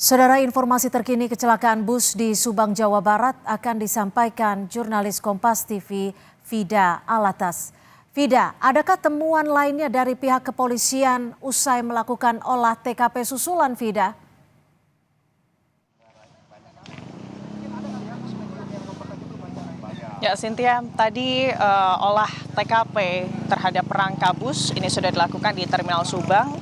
Saudara, informasi terkini kecelakaan bus di Subang, Jawa Barat akan disampaikan jurnalis Kompas TV Vida Alatas. Vida, adakah temuan lainnya dari pihak kepolisian usai melakukan olah TKP susulan, Vida? Ya, Cynthia, tadi olah TKP terhadap rangka bus ini sudah dilakukan di Terminal Subang,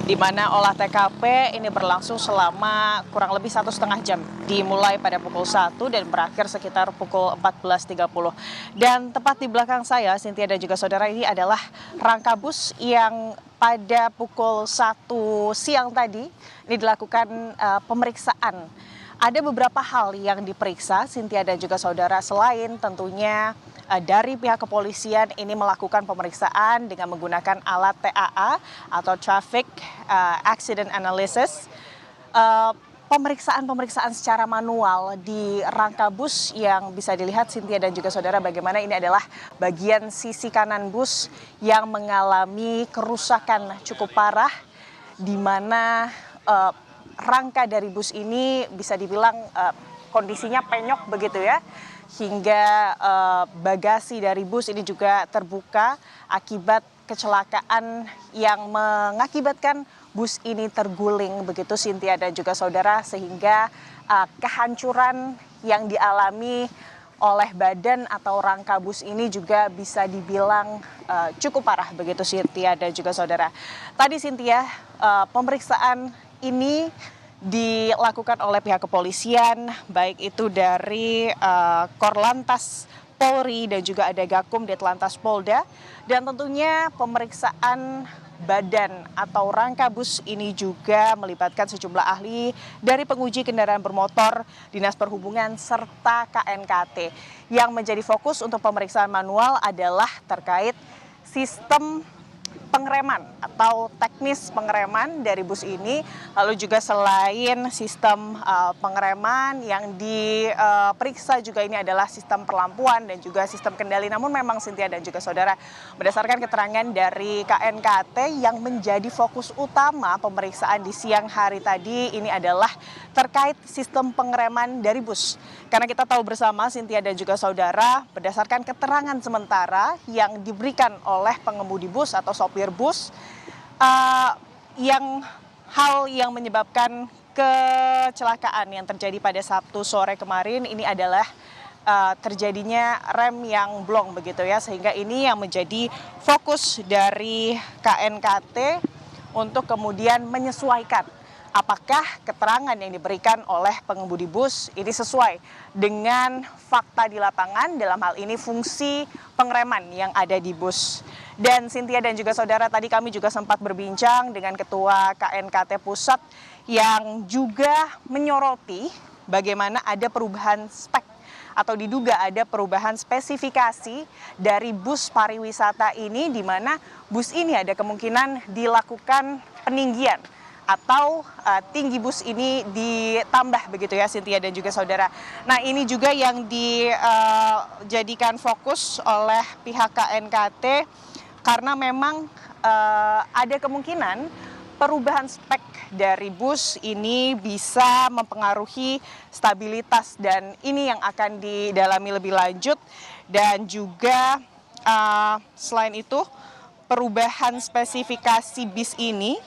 di mana olah TKP ini berlangsung selama kurang lebih 1,5 jam, dimulai pada pukul 1 dan berakhir sekitar pukul 14.30. Dan tepat di belakang saya, Cynthia dan juga saudara, ini adalah rangka bus yang pada pukul 1 siang tadi ini dilakukan pemeriksaan. Ada beberapa hal yang diperiksa, Cynthia dan juga saudara, selain tentunya dari pihak kepolisian ini melakukan pemeriksaan dengan menggunakan alat TAA atau Traffic Accident Analysis. Pemeriksaan secara manual di rangka bus yang bisa dilihat, Cynthia dan juga saudara, bagaimana ini adalah bagian sisi kanan bus yang mengalami kerusakan cukup parah, di mana rangka dari bus ini bisa dibilang kondisinya penyok begitu ya, hingga bagasi dari bus ini juga terbuka akibat kecelakaan yang mengakibatkan bus ini terguling begitu, Cynthia dan juga saudara, sehingga kehancuran yang dialami oleh badan atau rangka bus ini juga bisa dibilang cukup parah begitu, Cynthia dan juga saudara. Tadi, Cynthia, pemeriksaan ini dilakukan oleh pihak kepolisian, baik itu dari Korlantas Polri dan juga ada Gakum Ditlantas Polda, dan tentunya pemeriksaan badan atau rangka bus ini juga melibatkan sejumlah ahli dari penguji kendaraan bermotor, Dinas Perhubungan, serta KNKT. Yang menjadi fokus untuk pemeriksaan manual adalah terkait sistem pengereman atau teknis pengereman dari bus ini. Lalu juga selain sistem pengereman yang diperiksa juga ini adalah sistem perlampuan dan juga sistem kendali. Namun memang, Cynthia dan juga saudara, berdasarkan keterangan dari KNKT, yang menjadi fokus utama pemeriksaan di siang hari tadi ini adalah terkait sistem pengereman dari bus. Karena kita tahu bersama, Cynthia dan juga saudara, berdasarkan keterangan sementara yang diberikan oleh pengemudi bus atau sopir bus, hal yang menyebabkan kecelakaan yang terjadi pada Sabtu sore kemarin ini adalah terjadinya rem yang blong begitu ya, sehingga ini yang menjadi fokus dari KNKT untuk kemudian menyesuaikan apakah keterangan yang diberikan oleh pengemudi bus ini sesuai dengan fakta di lapangan, dalam hal ini fungsi pengereman yang ada di bus. Dan Cynthia dan juga saudara, tadi kami juga sempat berbincang dengan Ketua KNKT Pusat yang juga menyoroti bagaimana ada perubahan spek atau diduga ada perubahan spesifikasi dari bus pariwisata ini, di mana bus ini ada kemungkinan dilakukan peninggian atau tinggi bus ini ditambah begitu ya, Cynthia dan juga saudara. Nah, ini juga yang dijadikan fokus oleh pihak KNKT karena memang ada kemungkinan perubahan spek dari bus ini bisa mempengaruhi stabilitas, dan ini yang akan didalami lebih lanjut. Dan juga selain itu, perubahan spesifikasi bis ini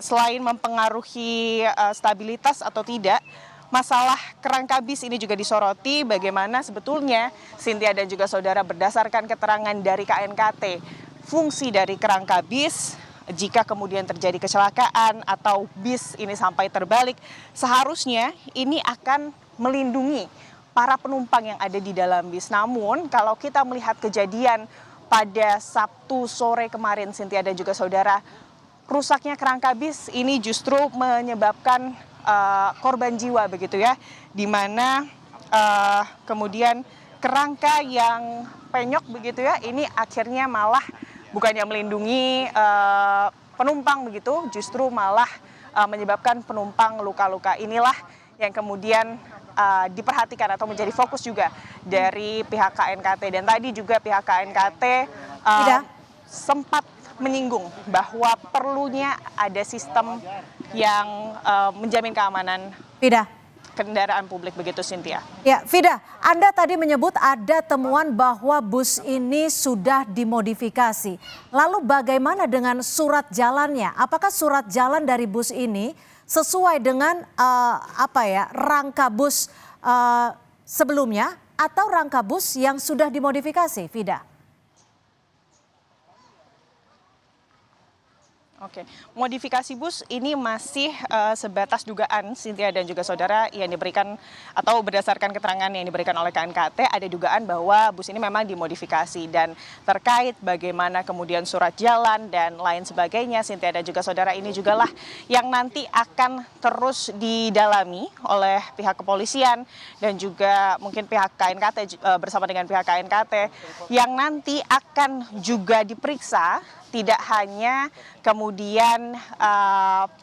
selain mempengaruhi stabilitas atau tidak, masalah kerangka bis ini juga disoroti. Bagaimana sebetulnya, Cynthia dan juga saudara, berdasarkan keterangan dari KNKT, fungsi dari kerangka bis jika kemudian terjadi kecelakaan atau bis ini sampai terbalik, seharusnya ini akan melindungi para penumpang yang ada di dalam bis. Namun kalau kita melihat kejadian pada Sabtu sore kemarin, Cynthia dan juga saudara, rusaknya kerangka bis ini justru menyebabkan korban jiwa begitu ya, di mana kemudian kerangka yang penyok begitu ya, ini akhirnya malah bukannya melindungi penumpang begitu, justru malah menyebabkan penumpang luka-luka. Inilah yang kemudian diperhatikan atau menjadi fokus juga dari pihak KNKT. Dan tadi juga pihak KNKT sempat menyinggung bahwa perlunya ada sistem yang menjamin keamanan Vida. kendaraan publik begitu, Cynthia. Ya, Vida, Anda tadi menyebut ada temuan bahwa bus ini sudah dimodifikasi. Lalu bagaimana dengan surat jalannya? Apakah surat jalan dari bus ini sesuai dengan rangka bus sebelumnya atau rangka bus yang sudah dimodifikasi, Vida? Oke, modifikasi bus ini masih sebatas dugaan, Cynthia dan juga saudara, yang diberikan atau berdasarkan keterangan yang diberikan oleh KNKT, ada dugaan bahwa bus ini memang dimodifikasi, dan terkait bagaimana kemudian surat jalan dan lain sebagainya, Cynthia dan juga saudara, ini juga lah yang nanti akan terus didalami oleh pihak kepolisian dan juga mungkin pihak KNKT bersama dengan pihak KNKT yang nanti akan juga diperiksa. Tidak hanya kemudian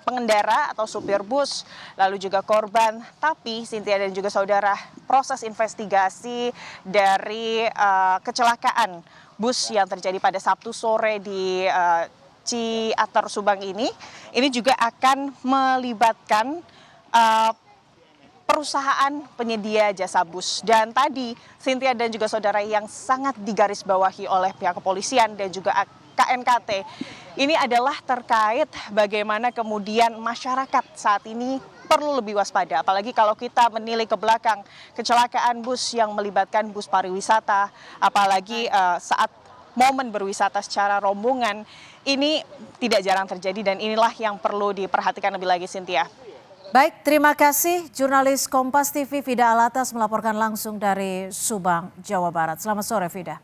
pengendara atau supir bus, lalu juga korban, tapi Cynthia dan juga saudara, proses investigasi dari kecelakaan bus yang terjadi pada Sabtu sore di Ciater Subang ini juga akan melibatkan perusahaan penyedia jasa bus. Dan tadi Cynthia dan juga saudara, yang sangat digarisbawahi oleh pihak kepolisian dan juga KNKT ini adalah terkait bagaimana kemudian masyarakat saat ini perlu lebih waspada, apalagi kalau kita menilik ke belakang kecelakaan bus yang melibatkan bus pariwisata, apalagi saat momen berwisata secara rombongan ini tidak jarang terjadi, dan inilah yang perlu diperhatikan lebih lagi, Cynthia. Baik, terima kasih jurnalis Kompas TV Vida Alatas melaporkan langsung dari Subang, Jawa Barat. Selamat sore, Vida.